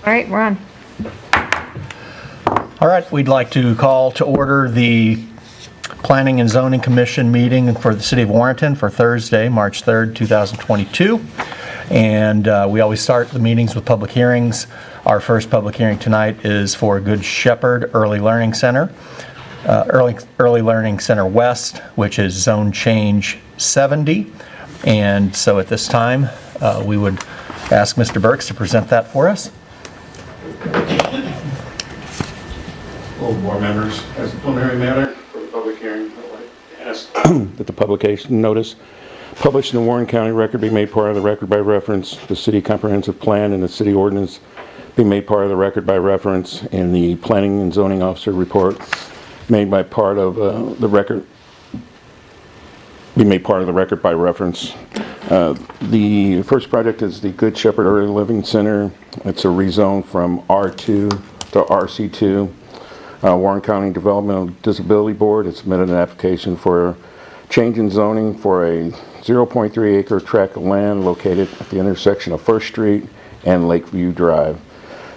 All right, we're on. All right, we'd like to call to order the Planning and Zoning Commission meeting for the City of Warrenton for Thursday, March 3rd, 2022. And we always start the meetings with public hearings. Our first public hearing tonight is for Good Shepherd Early Learning Center, Early Learning Center West, which is Zone Change 70. And so at this time, we would ask Mr. Burks to present that for us. Hello, board members. As a preliminary matter for the public hearing, I'd like to ask that the publication notice published in the Warren County Record be made part of the record by reference, the city comprehensive plan and the city ordinance be made part of the record by reference, and the planning and zoning officer report made by part of the record be made part of the record by reference. The first project is the Good Shepherd Early Living Center. It's a rezone from R2 to RC2. Warren County Developmental Disability Board has submitted an application for change in zoning for a 0.3 acre tract of land located at the intersection of First Street and Lakeview Drive.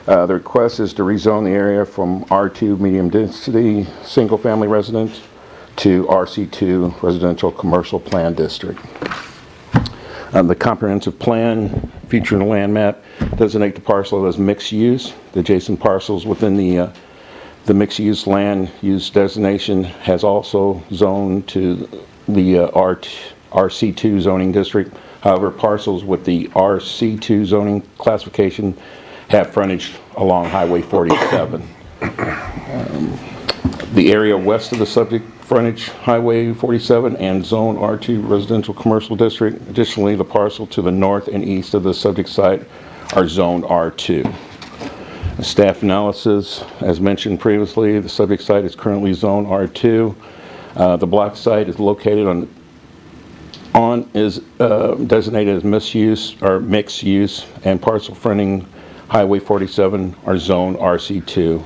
The request is to rezone the area from R2 medium density single family residence to RC2 residential commercial plan district. The comprehensive plan featuring a land map designate the parcel as mixed use. The adjacent parcels within the mixed use land use designation has also zoned to the RC2 zoning district. However, parcels with the RC2 zoning classification have frontage along Highway 47. The area west of the subject frontage Highway 47 and Zone R2 residential commercial district. Additionally, the parcel to the north and east of the subject site are zoned R2. Staff analysis, as mentioned previously, the subject site is currently zoned R2. The block site is located designated as misuse or mixed use, and parcel fronting Highway 47 are zoned RC2.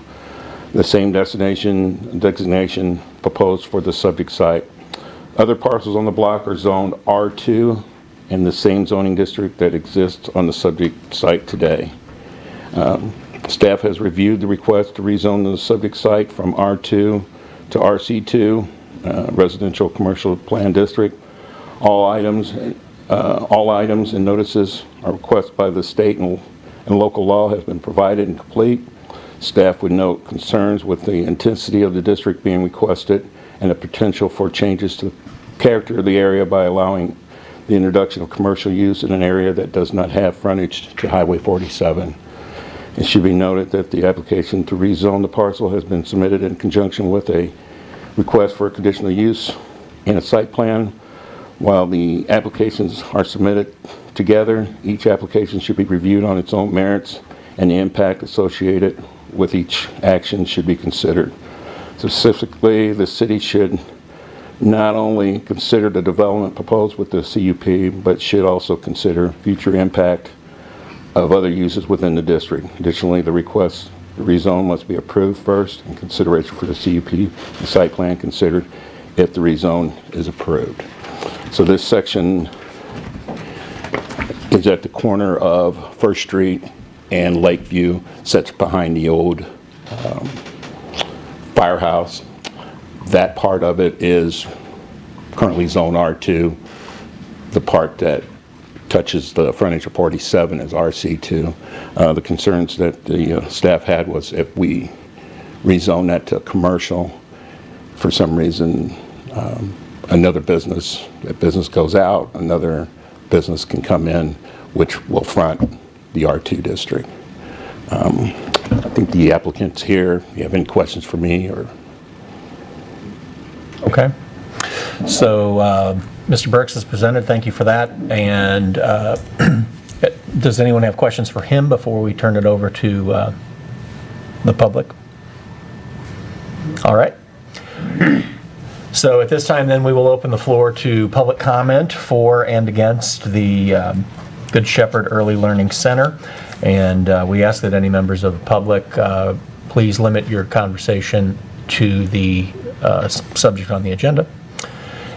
The same designation proposed for the subject site. Other parcels on the block are zoned R2 in the same zoning district that exists on the subject site today. Staff has reviewed the request to rezone the subject site from R2 to RC2 residential commercial plan district. All items and notices are requested by the state and local law have been provided and complete. Staff would note concerns with the intensity of the district being requested and the potential for changes to the character of the area by allowing the introduction of commercial use in an area that does not have frontage to Highway 47. It should be noted that the application to rezone the parcel has been submitted in conjunction with a request for a conditional use and a site plan. While the applications are submitted together, each application should be reviewed on its own merits, and the impact associated with each action should be considered. Specifically, the city should not only consider the development proposed with the CUP, but should also consider future impact of other uses within the district. Additionally, the request to rezone must be approved first in consideration for the CUP and site plan considered if the rezone is approved. So this section is at the corner of First Street and Lakeview, sits behind the old firehouse. That part of it is currently zone R2. The part that touches the frontage of 47 is RC2. The concerns that the staff had was if we rezone that to commercial, for some reason, another business, that business goes out, another business can come in, which will front the R2 district. I think the applicant's here. If you have any questions for me or... Okay. So Mr. Burks has presented. Thank you for that. And does anyone have questions for him before we turn it over to the public? All right. So at this time, then, we will open the floor to public comment for and against the Good Shepherd Early Learning Center. And we ask that any members of the public please limit your conversation to the subject on the agenda.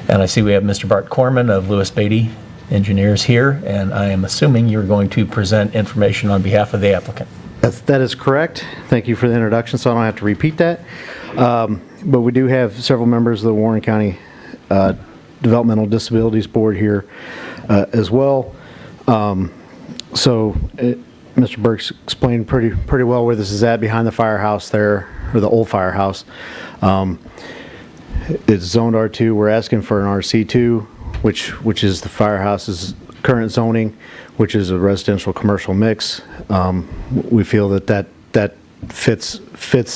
And I see we have Mr. Bart Corman of Lewis Beatty Engineers here, and I am assuming you're going to present information on behalf of the applicant. That is correct. Thank you for the introduction, so I don't have to repeat that. But we do have several members of the Warren County Developmental Disabilities Board here as well. Mr. Burks explained pretty well where this is at, behind the firehouse there, or the old firehouse. It's zoned R2. We're asking for an RC2, which is the firehouse's current zoning, which is a residential commercial mix. We feel that fits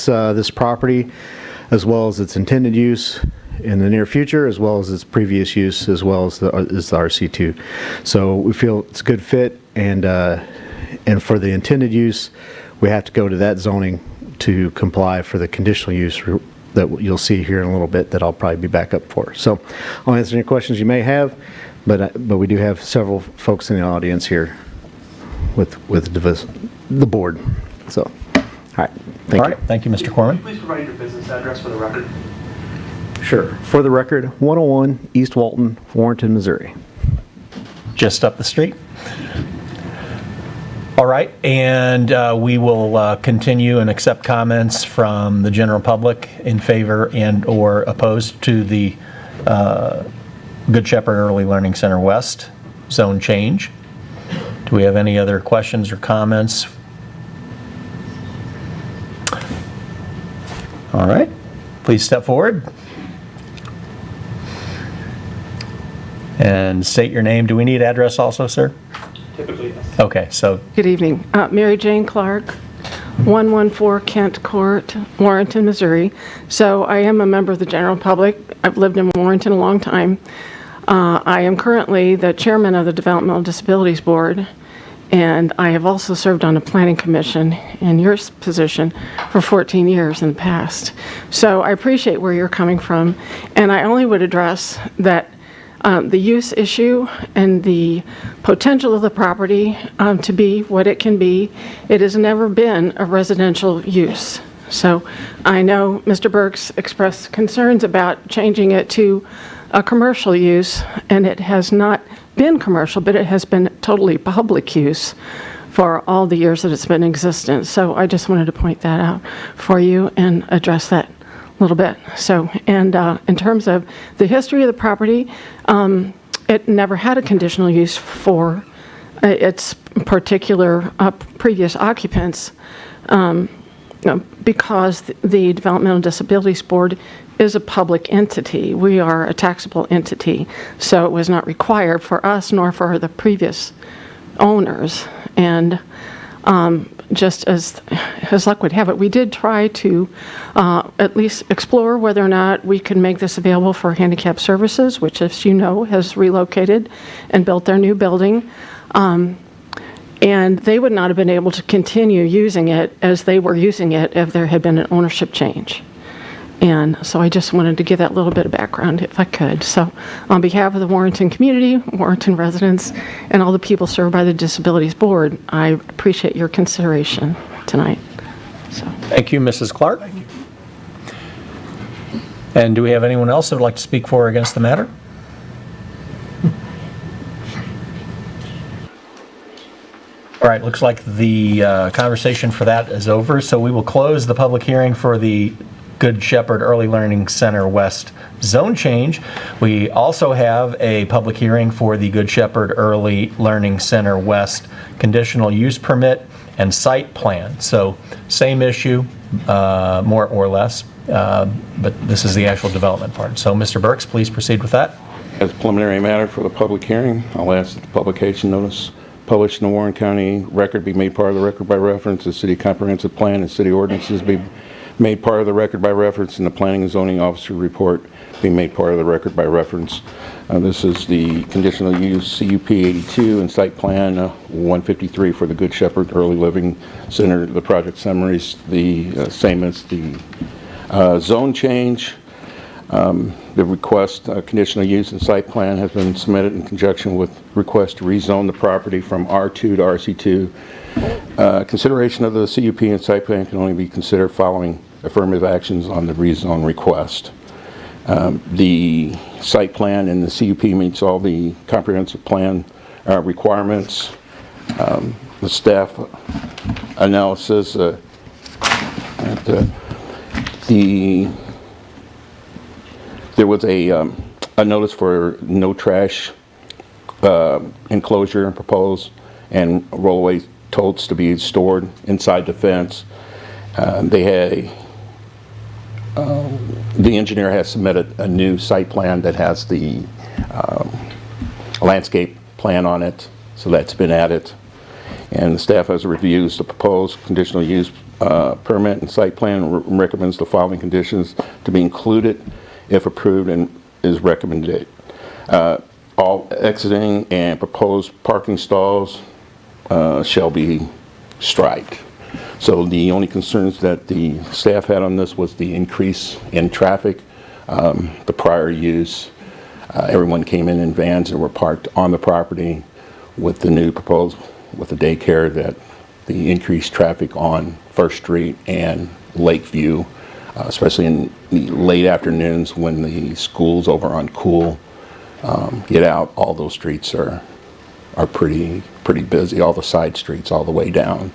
this property, as well as its intended use in the near future, as well as its previous use, as well as the RC2. So we feel it's a good fit, and for the intended use, we have to go to that zoning to comply for the conditional use that you'll see here in a little bit, that I'll probably be back up for. So I'll answer any questions you may have, but we do have several folks in the audience here with the board. So, all right, thank you. Thank you, Mr. Corman. Please provide your business address for the record. Sure. For the record, 101 East Walton, Warrenton, Missouri. Just up the street. All right, and we will continue and accept comments from the general public in favor and or opposed to the Good Shepherd Early Learning Center West zone change. Do we have any other questions or comments? All right, please step forward and state your name. Do we need address also, sir? Typically, yes. Okay, so Good evening. Mary Jane Clark, 114 Kent Court, Warrenton, Missouri. So I am a member of the general public. I've lived in Warrenton a long time. I am currently the chairman of the Developmental Disabilities Board, and I have also served on the Planning Commission in your position for 14 years in the past. So I appreciate where you're coming from, and I only would address that the use issue and the potential of the property to be what it can be. It has never been a residential use. So I know Mr. Burks expressed concerns about changing it to a commercial use, and it has not been commercial, but it has been totally public use for all the years that it's been in existence. So I just wanted to point that out for you and address that a little bit. So, and in terms of the history of the property, it never had a conditional use for its particular previous occupants, because the Developmental Disabilities Board is a public entity. We are a taxable entity, so it was not required for us nor for the previous owners. And just as luck would have it, we did try to at least explore whether or not we could make this available for handicap services, which, as you know, has relocated and built their new building. And they would not have been able to continue using it as they were using it if there had been an ownership change. And so I just wanted to give that little bit of background, if I could. So on behalf of the Warrenton community, Warrenton residents, and all the people served by the Disabilities Board, I appreciate your consideration tonight. So. thank you, Mrs. Clark. Thank you. And do we have anyone else that would like to speak for or against the matter? All right, looks like the conversation for that is over, so we will close the public hearing for the Good Shepherd Early Learning Center West zone change. We also have a public hearing for the Good Shepherd Early Learning Center West conditional use permit and site plan. So same issue, more or less, but this is the actual development part. So Mr. Burks, please proceed with that. As a preliminary matter for the public hearing, I'll ask that the publication notice published in the Warren County Record be made part of the record by reference. The city comprehensive plan and city ordinances be made part of the record by reference, and the planning and zoning officer report be made part of the record by reference. This is the conditional use CUP 82 and site plan 153 for the Good Shepherd Early Living Center. The project summary is the same as the zone change. The request, conditional use and site plan has been submitted in conjunction with request to rezone the property from R2 to RC2. Consideration of the CUP and site plan can only be considered following affirmative actions on the rezone request. The site plan and the CUP meets all the comprehensive plan requirements. The staff analysis, there was a notice for no trash enclosure proposed and rollaway totes to be stored inside the fence. The engineer has submitted a new site plan that has the landscape plan on it, so that's been added. And the staff has reviewed the proposed conditional use permit and site plan and recommends the following conditions to be included if approved and is recommended. All exiting and proposed parking stalls shall be striped. So the only concerns that the staff had on this was the increase in traffic. The prior use, everyone came in vans and were parked on the property. With the new proposal, with the daycare, that the increased traffic on First Street and Lakeview, especially in the late afternoons when the schools over on Cool get out, all those streets are pretty busy. All the side streets all the way down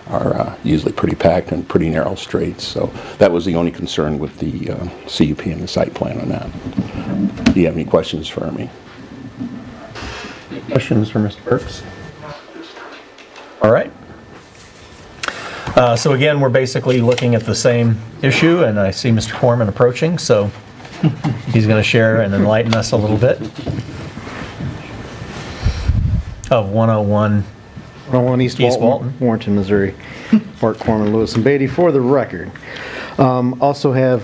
are usually pretty packed and pretty narrow streets. So that was the only concern with the CUP and the site plan on that. Do you have any questions for me? Questions for Mr. Burks? All right. So again, we're basically looking at the same issue, and I see Mr. Corman approaching, so he's going to share and enlighten us a little bit of 101. 101 East Walton, Warrenton, Missouri. Bart Corman, Lewis and Beatty for the record. Also have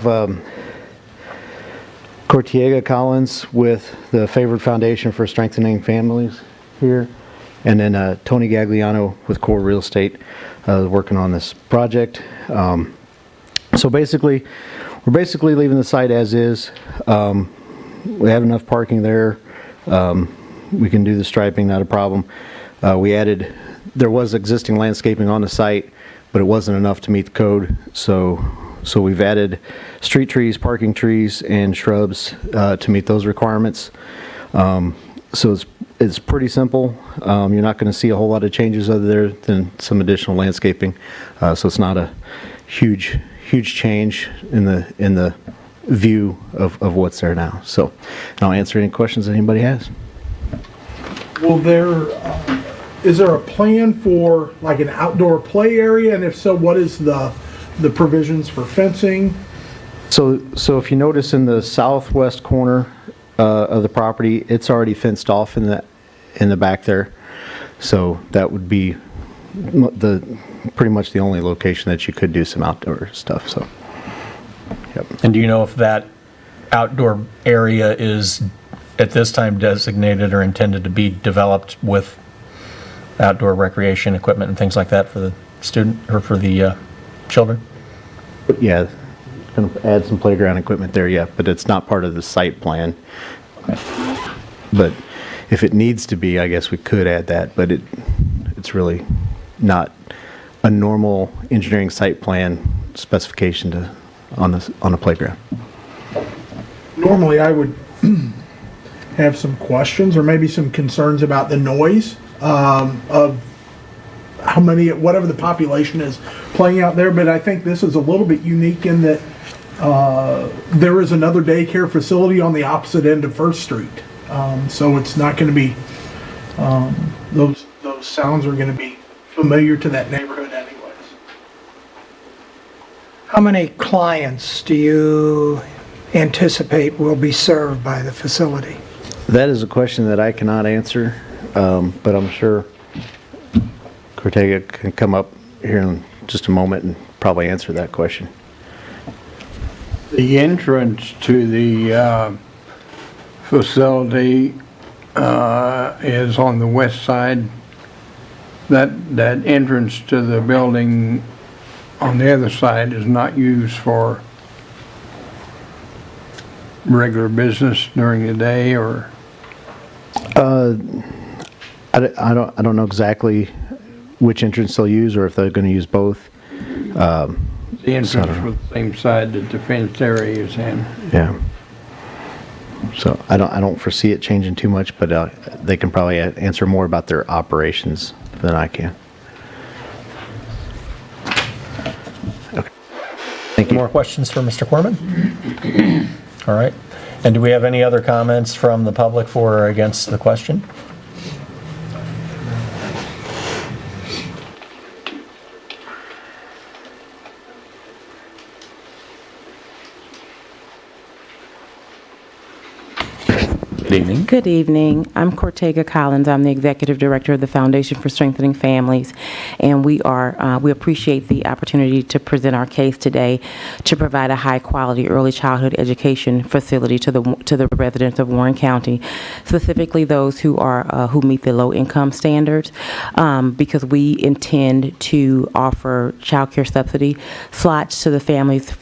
Cortiega Collins with the Favored Foundation for Strengthening Families here. And then Tony Gagliano with Core Real Estate working on this project. So basically, we're basically leaving the site as is. We have enough parking there. We can do the striping, not a problem. There was existing landscaping on the site, but it wasn't enough to meet the code. So we've added street trees, parking trees, and shrubs to meet those requirements. So it's pretty simple. You're not going to see a whole lot of changes other there than some additional landscaping. So it's not a huge change in the view of what's there now. So I'll answer any questions that anybody has. Is there a plan for like an outdoor play area? And if so, what is the provisions for fencing? So if you notice in the southwest corner of the property, it's already fenced off in the back there. So that would be pretty much the only location that you could do some outdoor stuff. So, yep. And do you know if that outdoor area is at this time designated or intended to be developed with outdoor recreation equipment and things like that for the student or for the children? But yeah, going to add some playground equipment there, yeah, but it's not part of the site plan. But if it needs to be, I guess we could add that, but it's really not a normal engineering site plan specification on a playground. Normally, I would have some questions or maybe some concerns about the noise of how many, whatever the population is playing out there. But I think this is a little bit unique in that there is another daycare facility on the opposite end of First Street. So it's not going to be, those sounds are going to be familiar to that neighborhood anyways. How many clients do you anticipate will be served by the facility? That is a question that I cannot answer, but I'm sure Cortega can come up here in just a moment and probably answer that question. The entrance to the facility is on the west side. That entrance to the building on the other side is not used for regular business during the day, or? I don't know exactly which entrance they'll use, or if they're going to use both. The entrance was the same side that the fenced area is in. Yeah. So I don't foresee it changing too much, but they can probably answer more about their operations than I can. Thank Any more you. questions for Mr. Corman? All right. And do we have any other comments from the public for or against the question? Good evening. Good evening. I'm Cortega Collins. I'm the Executive Director of the Foundation for Strengthening Families, and we appreciate the opportunity to present our case today to provide a high-quality early childhood education facility to the residents of Warren County, specifically those who meet the low-income standards, because we intend to offer child care subsidy slots to the families.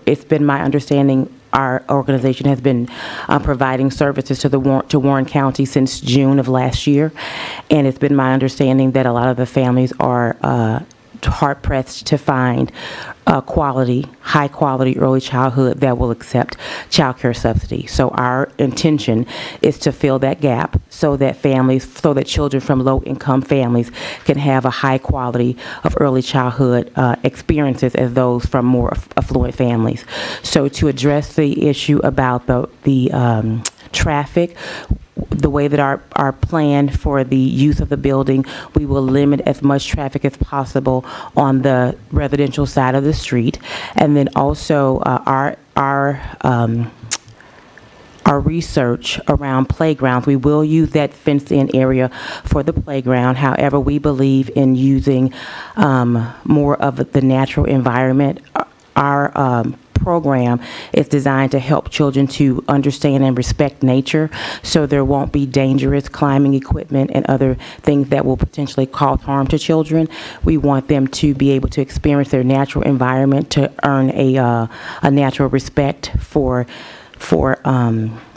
It's been my understanding our organization has been providing services to Warren County since June of last year, and it's been my understanding that a lot of the families are hard-pressed to find high-quality early childhood that will accept child care subsidy. So our intention is to fill that gap so that children from low-income families can have a high quality of early childhood experiences as those from more affluent families. So to address the issue about the traffic, the way that our plan for the use of the building, we will limit as much traffic as possible on the residential side of the street. And then also our research around playgrounds, we will use that fenced-in area for the playground. However, we believe in using more of the natural environment. Our program is designed to help children to understand and respect nature, so there won't be dangerous climbing equipment and other things that will potentially cause harm to children. We want them to be able to experience their natural environment, to earn a natural respect for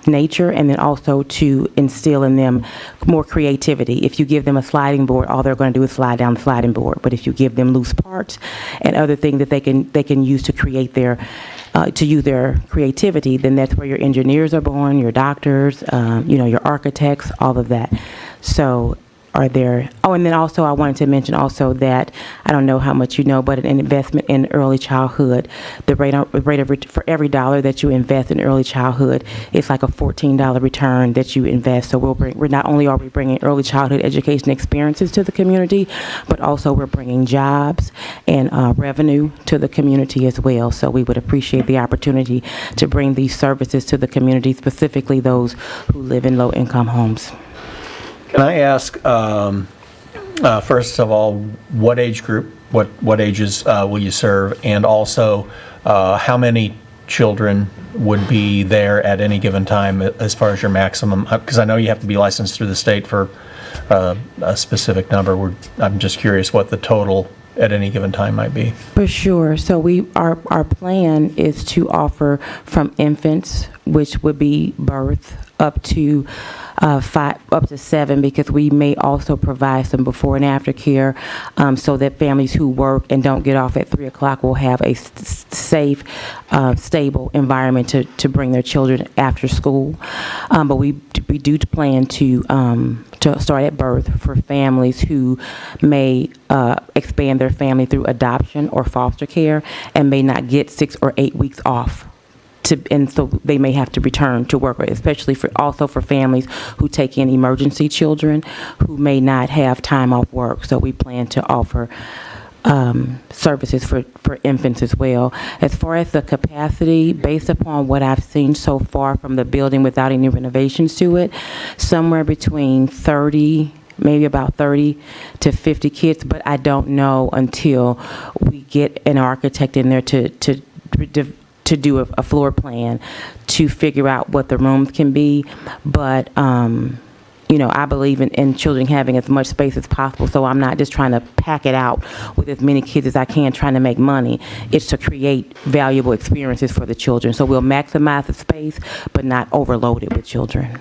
nature, and then also to instill in them more creativity. If you give them a sliding board, all they're going to do is slide down the sliding board. But if you give them loose parts and other things that they can use to create to use their creativity, then that's where your engineers are born, your doctors, your architects, all of that. So and then also I wanted to mention also that, I don't know how much you know, but an investment in early childhood, the rate for every dollar that you invest in early childhood, it's like a $14 return that you invest. So we're not only are we bringing early childhood education experiences to the community, but also we're bringing jobs and revenue to the community as well. So we would appreciate the opportunity to bring these services to the community, specifically those who live in low-income homes. Can I ask, first of all, what age group, what ages will you serve? And also, how many children would be there at any given time as far as your maximum? Because I know you have to be licensed through the state for a specific number. I'm just curious what the total at any given time might be. For sure. So our plan is to offer from infants, which would be birth, up to 7, because we may also provide some before and after care, so that families who work and don't get off at 3 o'clock will have a safe, stable environment to bring their children after school. But we do plan to start at birth for families who may expand their family through adoption or foster care and may not get 6 or 8 weeks off. And so they may have to return to work, especially for families who take in emergency children who may not have time off work. So we plan to offer services for infants as well. As far as the capacity, based upon what I've seen so far from the building without any renovations to it, somewhere between 30, maybe about 30 to 50 kids, but I don't know until we get an architect in there to do a floor plan to figure out what the rooms can be. But, I believe in children having as much space as possible, so I'm not just trying to pack it out with as many kids as I can trying to make money. It's to create valuable experiences for the children. So we'll maximize the space, but not overload it with children.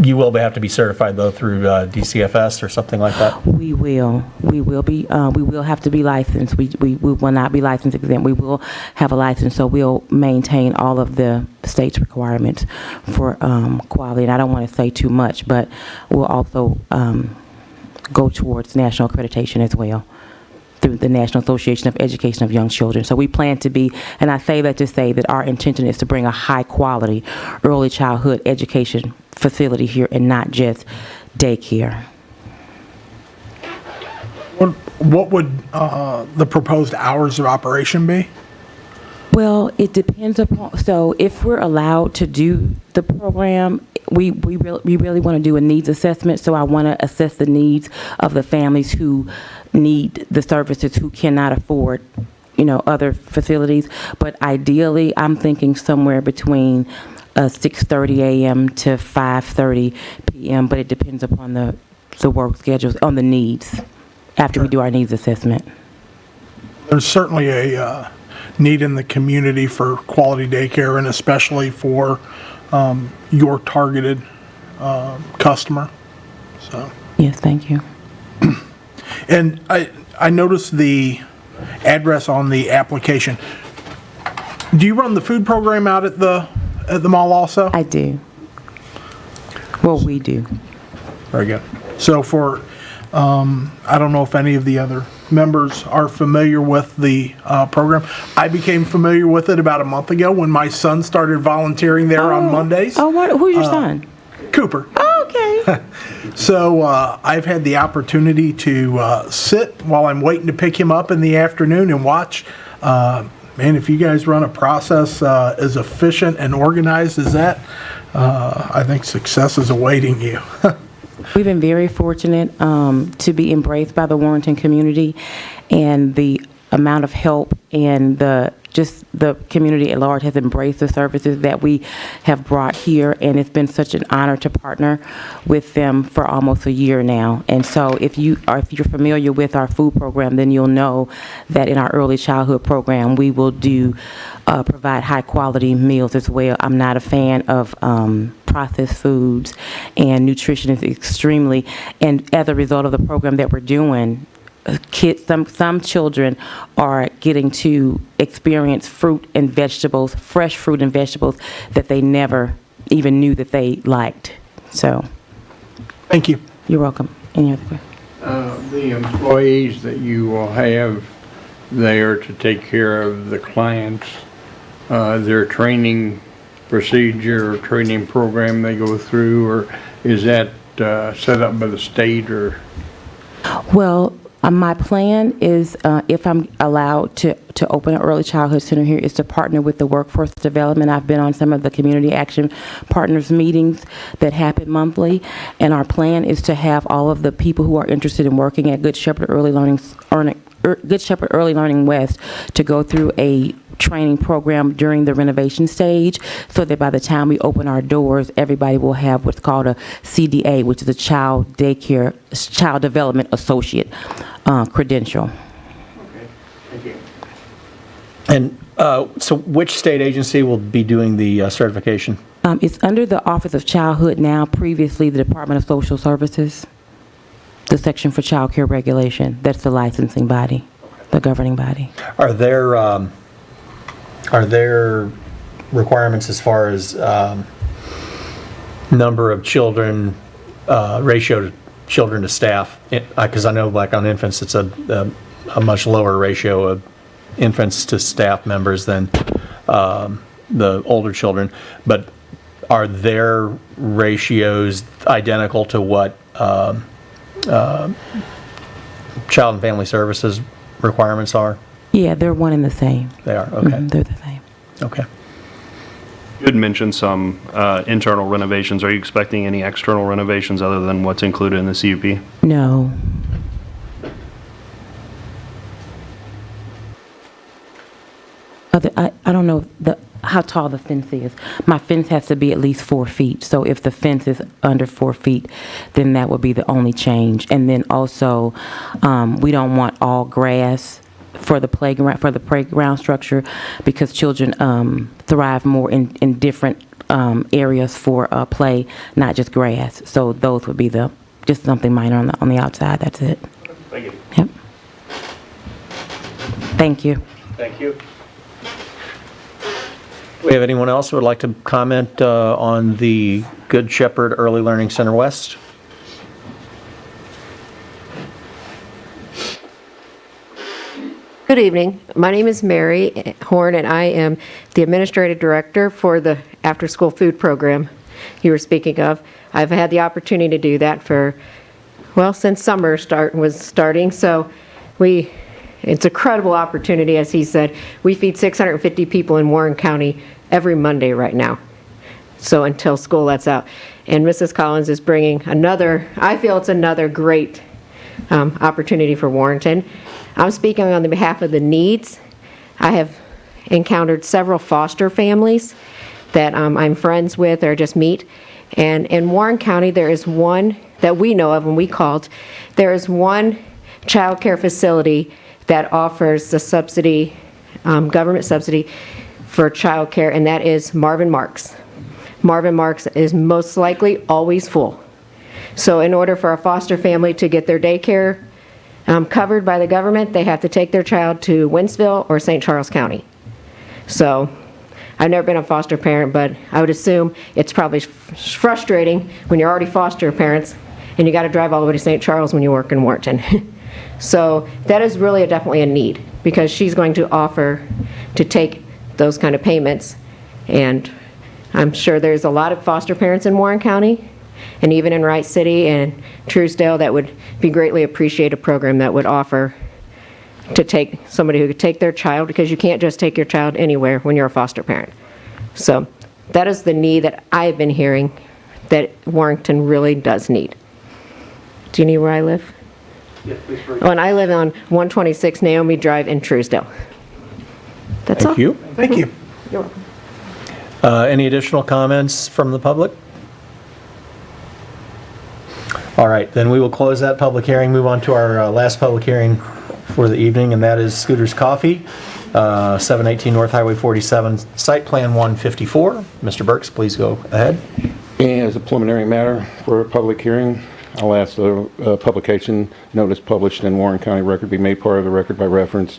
You will have to be certified, though, through DCFS or something like that? We will have to be licensed. We will not be license exempt. We will have a license, so we'll maintain all of the state's requirements for quality. And I don't want to say too much, but we'll also go towards national accreditation as well. through the National Association of Education of Young Children. So we plan to be, and I say that to say that our intention is to bring a high-quality early childhood education facility here and not just daycare. What would the proposed hours of operation be? Well, it depends upon, so if we're allowed to do the program, we really want to do a needs assessment. So I want to assess the needs of the families who need the services, who cannot afford, other facilities. But ideally, I'm thinking somewhere between 6:30 a.m. to 5:30 p.m., but it depends upon the work schedules, on the needs, after we do our needs assessment. There's certainly a need in the community for quality daycare, and especially for your targeted customer. So. Yes, thank you. And I noticed the address on the application. Do you run the food program out at the mall also? I do. Well, we do. Very good. So for, I don't know if any of the other members are familiar with the program. I became familiar with it about a month ago when my son started volunteering there on Mondays. Oh, who's your son? Cooper. Oh, okay. So I've had the opportunity to sit while I'm waiting to pick him up in the afternoon and watch. Man, if you guys run a process as efficient and organized as that, I think success is awaiting you. We've been very fortunate to be embraced by the Warrenton community, and the amount of help and the community at large has embraced the services that we have brought here, and it's been such an honor to partner with them for almost a year now. And so if you're familiar with our food program, then you'll know that in our early childhood program, we will provide high quality meals as well. I'm not a fan of processed foods, and nutrition is extremely, and as a result of the program that we're doing, some children are getting to experience fruit and vegetables, fresh fruit and vegetables that they never even knew that they liked. So, Thank you. you're welcome. Any other questions? The employees that you will have there to take care of the clients, their training procedure or training program they go through, or is that set up by the state or? Well, my plan is, if I'm allowed to open an early childhood center here, is to partner with the workforce development. I've been on some of the community action partners meetings that happen monthly, and our plan is to have all of the people who are interested in working at Good Shepherd Early Learning West to go through a training program during the renovation stage, so that by the time we open our doors, everybody will have what's called a CDA, which is a Child Development Associate credential. Okay, thank you. And so which state agency will be doing the certification? It's under the Office of Childhood now, previously the Department of Social Services, the Section for Child Care Regulation. That's the licensing body, the governing body. Are there requirements as far as number of children, ratio to children to staff? Because I know, like on infants, it's a much lower ratio of infants to staff members than the older children. But are their ratios identical to what Child and Family Services requirements are? Yeah, they're one and the same. They are, okay. They're the same. Okay. You had mentioned some internal renovations. Are you expecting any external renovations other than what's included in the CUP? No. I don't know how tall the fence is. My fence has to be at least 4 feet. So if the fence is under 4 feet, then that would be the only change. And then also, we don't want all grass for the playground structure, because children thrive more in different areas for play, not just grass. So those would be just something minor on the outside. That's it. Thank you. Yep. Thank you. Thank you. We have anyone else who would like to comment on the Good Shepherd Early Learning Center West? Good evening. My name is Mary Horn, and I am the Administrative Director for the after-school food program you were speaking of. I've had the opportunity to do that for, well, since summer was starting, so it's a credible opportunity, as he said. We feed 650 people in Warren County every Monday right now, so until school lets out. And Mrs. Collins is bringing I feel it's another great opportunity for Warrenton. I'm speaking on the behalf of the needs. I have encountered several foster families that I'm friends with or just meet. And in Warren County, there is one that we know of, and we called. There is one child care facility that offers the subsidy, government subsidy for child care, and that is Marvin Marks. Marvin Marks is most likely always full. So in order for a foster family to get their daycare covered by the government, they have to take their child to Wentzville or St. Charles County. So I've never been a foster parent, but I would assume it's probably frustrating when you're already foster parents and you got to drive all the way to St. Charles when you work in Warrenton. So that is really definitely a need, because she's going to offer to take those kind of payments. And I'm sure there's a lot of foster parents in Warren County, and even in Wright City and Truesdale, that would be greatly appreciate a program that would offer to take somebody who could take their child, because you can't just take your child anywhere when you're a foster parent. So that is the need that I've been hearing that Warrenton really does need. Do you need where I live? Yeah, please bring. Oh, and I live on 126 Naomi Drive in Truesdale. That's all. Thank you. Thank you. You're welcome. Any additional comments from the public? All right, then we will close that public hearing, move on to our last public hearing for the evening, and that is Scooter's Coffee, 718 North Highway 47, Site Plan 154. Mr. Burks, please go ahead. And as a preliminary matter for a public hearing, I'll ask the publication notice published in Warren County Record be made part of the record by reference.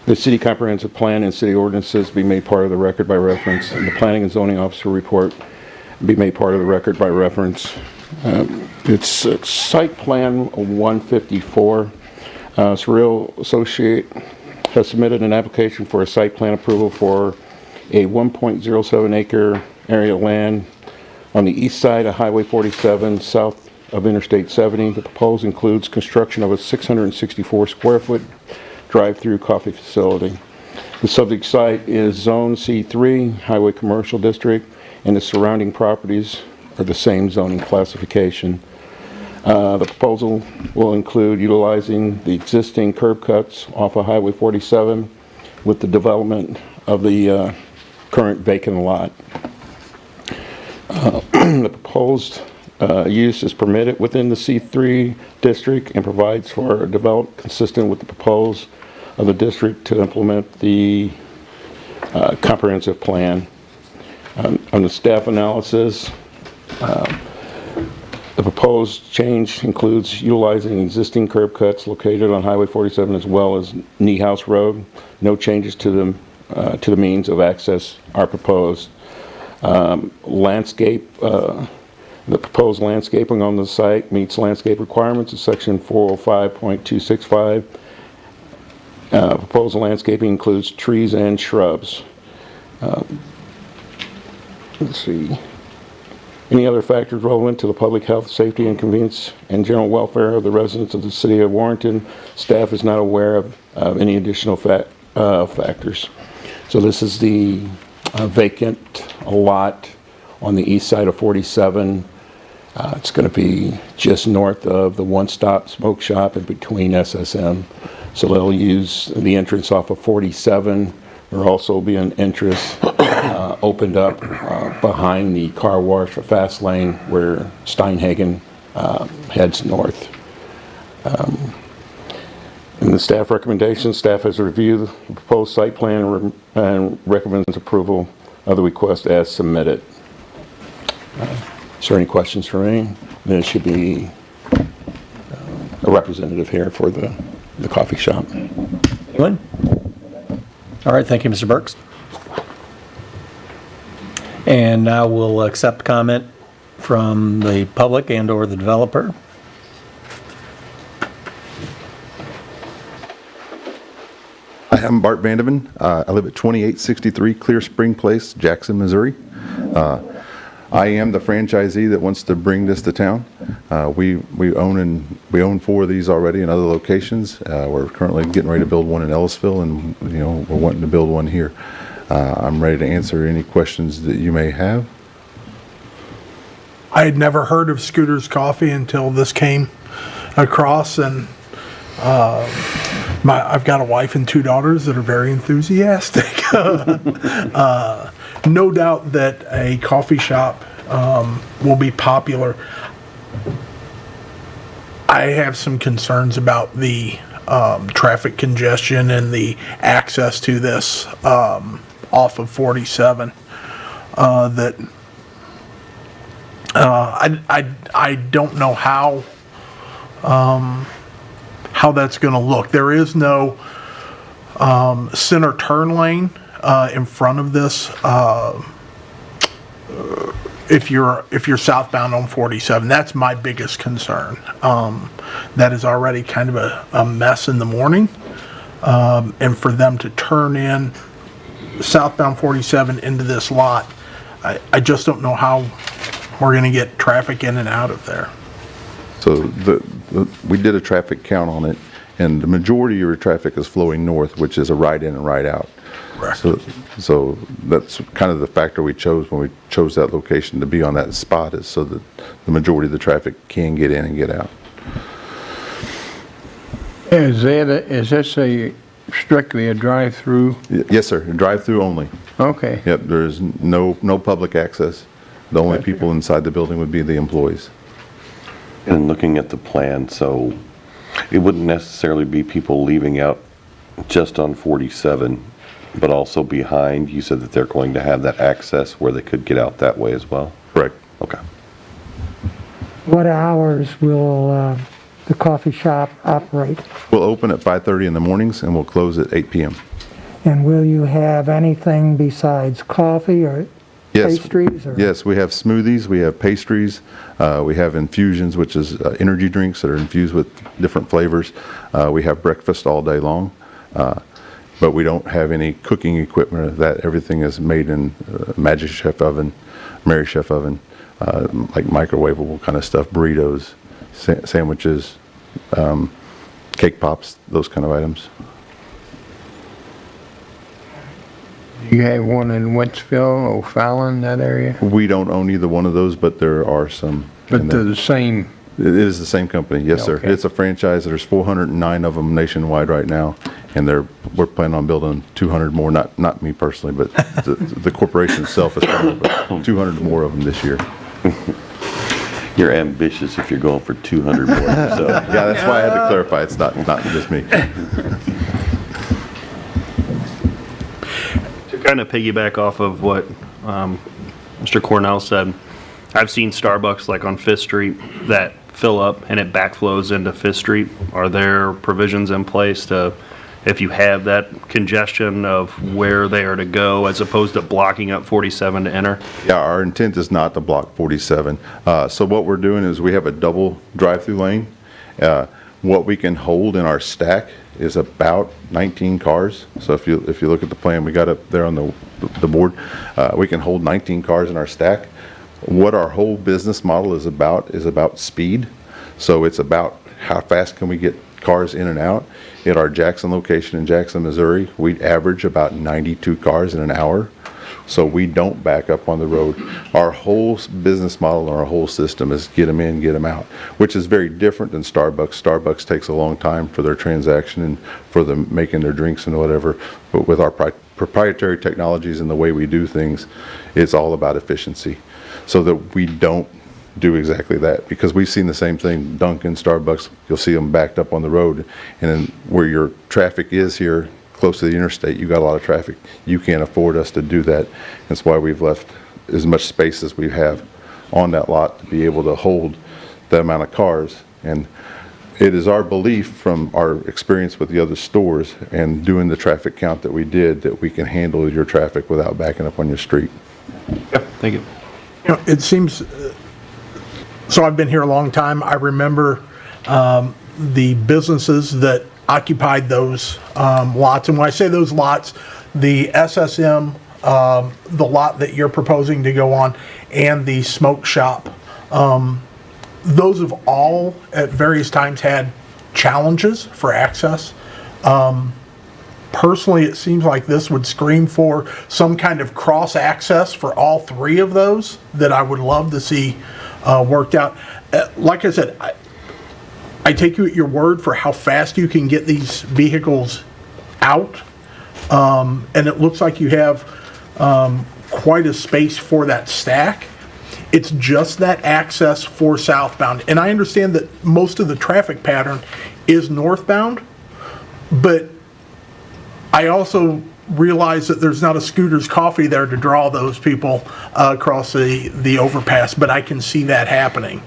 The city comprehensive plan and city ordinances be made part of the record by reference, and the planning and zoning officer report be made part of the record by reference. It's Site Plan 154. Surreal Associate has submitted an application for a site plan approval for a 1.07 acre area of land on the east side of Highway 47, south of Interstate 70. The proposal includes construction of a 664 square foot drive-through coffee facility. The subject site is Zone C3, Highway Commercial District, and the surrounding properties are the same zoning classification. The proposal will include utilizing the existing curb cuts off of Highway 47 with the development of the current vacant lot. The proposed use is permitted within the C3 district and provides for a development consistent with the proposal of the district to implement the comprehensive plan. On the staff analysis, the proposed change includes utilizing existing curb cuts located on Highway 47 as well as Niehaus Road. No changes to the means of access are proposed. Landscape, the proposed landscaping on the site meets landscape requirements of section 405.265. Proposed landscaping includes trees and shrubs. Let's see. Any other factors relevant to the public health, safety, and convenience and general welfare of the residents of the city of Warrenton? Staff is not aware of any additional factors. So this is the vacant lot on the east side of 47. It's going to be just north of the One Stop Smoke Shop and between SSM. So they'll use the entrance off of 47. There'll also be an entrance opened up behind the car wash for fast lane where Steinhagen heads north. In the staff recommendations, staff has reviewed the proposed site plan and recommends approval of the request as submitted. Is there any questions for me? There should be a representative here for the coffee shop. Anyone? All right, thank you, Mr. Burks. And now we'll accept comment from the public and/or the developer. I'm Bart Vandeven. I live at 2863 Clear Spring Place, Jackson, Missouri. I am the franchisee that wants to bring this to town. We own 4 of these already in other locations. We're currently getting ready to build one in Ellisville, and we're wanting to build one here. I'm ready to answer any questions that you may have. I had never heard of Scooter's Coffee until this came across, and I've got a wife and 2 daughters that are very enthusiastic. No doubt that a coffee shop will be popular. I have some concerns about the traffic congestion and the access to this off of 47. I don't know how that's going to look. There is no center turn lane in front of this. If you're southbound on 47, that's my biggest concern. That is already kind of a mess in the morning, and for them to turn in southbound 47 into this lot, I just don't know how we're going to get traffic in and out of there. So we did a traffic count on it, and the majority of your traffic is flowing north, which is a right in and right out. Correct. So that's kind of the factor we chose when we chose that location to be on that spot, is so that the majority of the traffic can get in and get out. Is this strictly a drive-through? Yes, sir. Drive-through only. Okay. Yep. There's no public access. The only people inside the building would be the employees. And looking at the plan, so it wouldn't necessarily be people leaving out just on 47, but also behind. You said that they're going to have that access where they could get out that way as well? Correct. Okay. What hours will the coffee shop operate? We'll open at 5:30 in the mornings and we'll close at 8 p.m. And will you have anything besides coffee or pastries? Or? Yes, we have smoothies, we have pastries, we have infusions, which is energy drinks that are infused with different flavors. We have breakfast all day long, but we don't have any cooking equipment. That everything is made in Magic Chef oven, Mary Chef oven, like microwavable kind of stuff, burritos, sandwiches, cake pops, those kind of items. You have one in Wentzville, O'Fallon, that area? We don't own either one of those, but there are some. But they're the same? It is the same company, yes, sir. Okay. It's a franchise. There's 409 of them nationwide right now, and we're planning on building 200 more. Not me personally, but the corporation itself is planning on 200 more of them this year. You're ambitious if you're going for 200 more. So. Yeah, that's why I had to clarify. It's not just me. Kind of piggyback off of what Mr. Cornell said, I've seen Starbucks like on 5th Street that fill up and it backflows into 5th Street. Are there provisions in place to, if you have that congestion, of where they are to go as opposed to blocking up 47 to enter? Yeah, our intent is not to block 47. So what we're doing is we have a double drive-through lane. What we can hold in our stack is about 19 cars. So if you look at the plan we got up there on the board, we can hold 19 cars in our stack. What our whole business model is about speed. So it's about how fast can we get cars in and out. At our Jackson location in Jackson, Missouri, we average about 92 cars in an hour. So we don't back up on the road. Our whole business model and our whole system is get them in, get them out, which is very different than Starbucks. Starbucks takes a long time for their transaction and for them making their drinks and whatever. But with our proprietary technologies and the way we do things, it's all about efficiency, so that we don't do exactly that, because we've seen the same thing. Dunkin', Starbucks, you'll see them backed up on the road, and then where your traffic is here close to the interstate, you got a lot of traffic. You can't afford us to do that. That's why we've left as much space as we have on that lot to be able to hold the amount of cars. And it is our belief from our experience with the other stores and doing the traffic count that we did, that we can handle your traffic without backing up on your street. Yeah, thank you. You know, it seems, so I've been here a long time. I remember the businesses that occupied those lots. And when I say those lots, the SSM, the lot that you're proposing to go on, and the smoke shop, those have all at various times had challenges for access. Personally, it seems like this would scream for some kind of cross access for all three of those that I would love to see worked out. Like I said, I take you at your word for how fast you can get these vehicles out. And it looks like you have quite a space for that stack. It's just that access for southbound. And I understand that most of the traffic pattern is northbound, but I also realize that there's not a Scooter's Coffee there to draw those people across the overpass, but I can see that happening.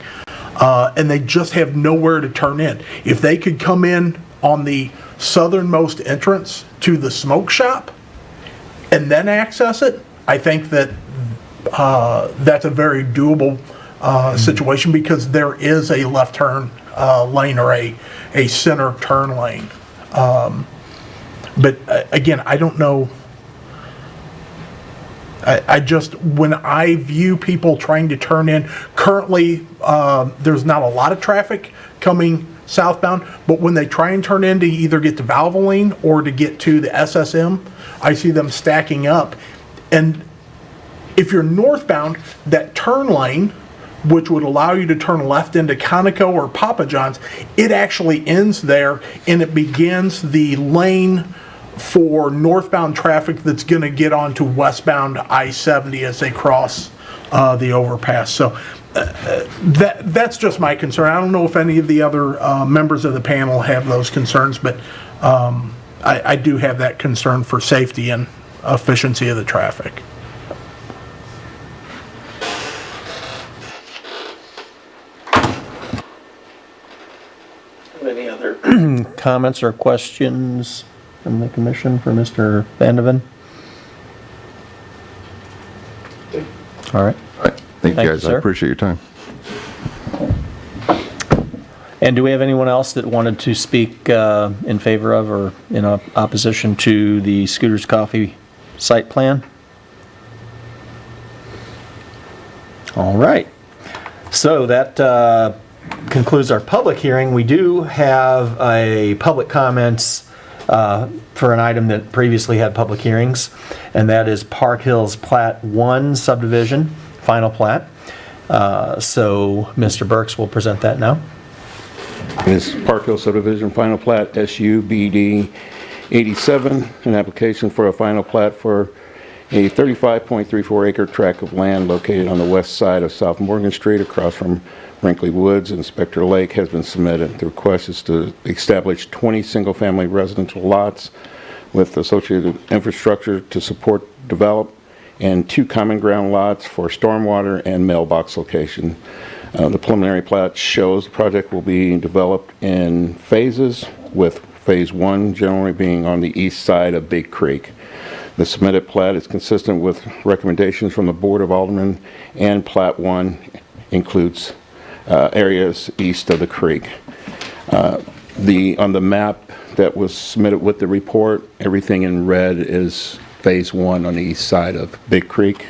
And they just have nowhere to turn in. If they could come in on the southernmost entrance to the smoke shop and then access it, I think that that's a very doable situation, because there is a left turn lane or a center turn lane. But again, I don't know. I just, when I view people trying to turn in, currently there's not a lot of traffic coming southbound, but when they try and turn in to either get to Valvoline or to get to the SSM, I see them stacking up. And if you're northbound, that turn lane, which would allow you to turn left into Conoco or Papa John's, it actually ends there, and it begins the lane for northbound traffic that's going to get onto westbound I-70 as they cross the overpass. So that's just my concern. I don't know if any of the other members of the panel have those concerns, but I do have that concern for safety and efficiency of the traffic. Any other comments or questions from the commission for Mr. Vandeven? All right. Thank you, guys. I sir. appreciate your time. And do we have anyone else that wanted to speak in favor of or in opposition to the Scooter's Coffee site plan? All right. So that concludes our public hearing. We do have a public comments for an item that previously had public hearings, and that is Park Hills Plat 1 subdivision, final plat. So Mr. Burks will present that now. This Park Hill subdivision final plat SUBD 87, an application for a final plat for a 35.34 acre tract of land located on the west side of South Morgan Street across from Brinkley Woods and Spectre Lake has been submitted. The request is to establish 20 single-family residential lots with associated infrastructure to support, develop, and 2 common ground lots for stormwater and mailbox location. The preliminary plat shows the project will be developed in phases, with phase 1 generally being on the east side of Big Creek. The submitted plat is consistent with recommendations from the Board of Aldermen, and plat 1 includes areas east of the creek. On the map that was submitted with the report, everything in red is phase 1 on the east side of Big Creek.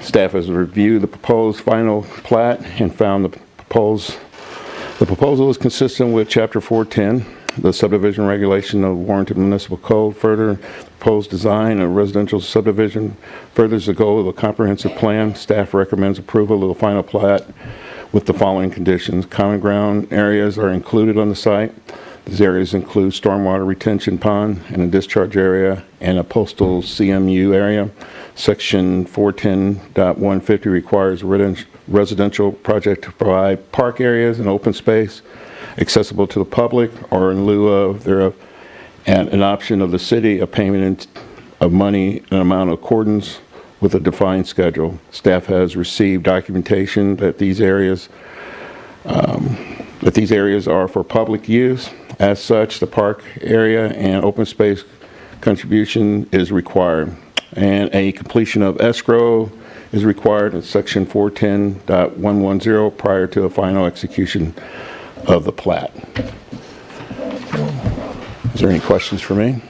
Staff has reviewed the proposed final plat and found the proposal is consistent with Chapter 410, the subdivision regulation of Warrenton Municipal Code. Further, proposed design of residential subdivision furthers the goal of the comprehensive plan. Staff recommends approval of the final plat with the following conditions. Common ground areas are included on the site. These areas include stormwater retention pond and a discharge area and a postal CMU area. Section 410.150 requires residential project to provide park areas and open space accessible to the public, or in lieu of thereof, and an option of the city, a payment of money in amount in accordance with a defined schedule. Staff has received documentation that these areas are for public use. As such, the park area and open space contribution is required, and a completion of escrow is required in section 410.110 prior to a final execution of the plat. Is there any questions for me?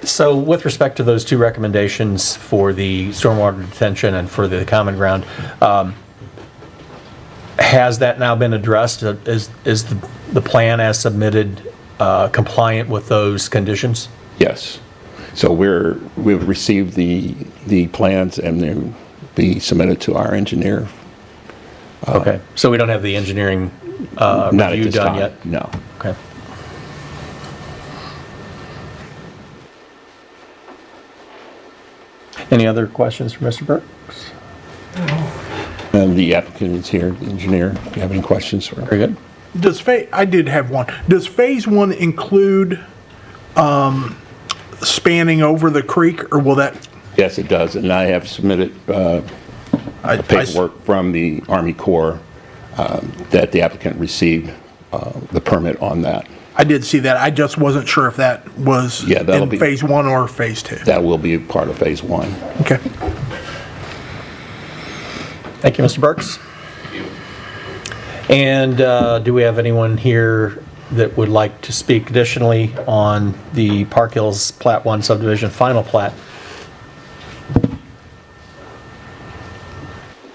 So with respect to those two recommendations for the stormwater detention and for the common ground, has that now been addressed? Is the plan as submitted compliant with those conditions? Yes. So we've received the plans and they'll be submitted to our engineer. Okay, so we don't have the engineering Not at review this done time, yet? no. Okay. Any other questions for Mr. Burks? And the applicant is here, the engineer. Do you have any questions for him? Very good. I did have one. Does phase one include spanning over the creek, or will that? Yes, it does, and I have submitted paperwork from the Army Corps that the applicant received the permit on that. I did see that. I just wasn't sure if that was that'll in be- phase one or phase two. That will be part of phase one. Okay. Thank you, Mr. Burks. And do we have anyone here that would like to speak additionally on the Park Hills Plat 1 subdivision final plat?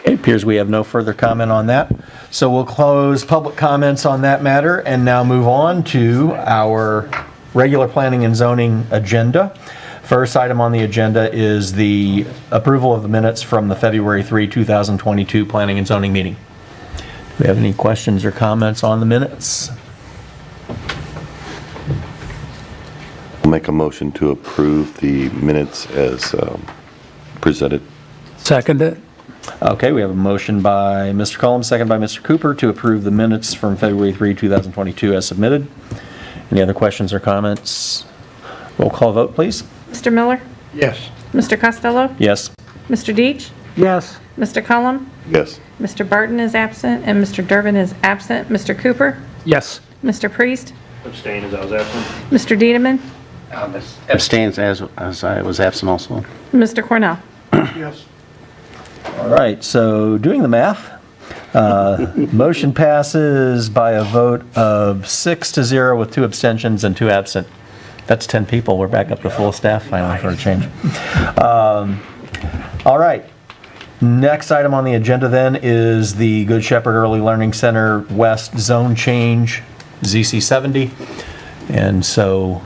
It appears we have no further comment on that. So we'll close public comments on that matter and now move on to our regular planning and zoning agenda. First item on the agenda is the approval of the minutes from the February 3, 2022 Planning and Zoning meeting. Do we have any questions or comments on the minutes? I'll make a motion to approve the minutes as presented. Second it. Okay, we have a motion by Mr. Cullum, second by Mr. Cooper to approve the minutes from February 3, 2022 as submitted. Any other questions or comments? Roll call vote, please. Mr. Miller? Yes. Mr. Costello? Yes. Mr. Deitch? Yes. Mr. Cullum? Yes. Mr. Barton is absent, and Mr. Durbin is absent. Mr. Cooper? Yes. Mr. Priest? Abstain as I was absent. Mr. Dedeman? Abstains as I was absent also. Mr. Cornell? Yes. All right, so doing the math, motion passes by a vote of 6-0 with 2 abstentions and 2 absent. That's 10 people. We're back up to full staff finally for a change. All right. Next item on the agenda then is the Good Shepherd Early Learning Center West Zone Change, ZC 70. And so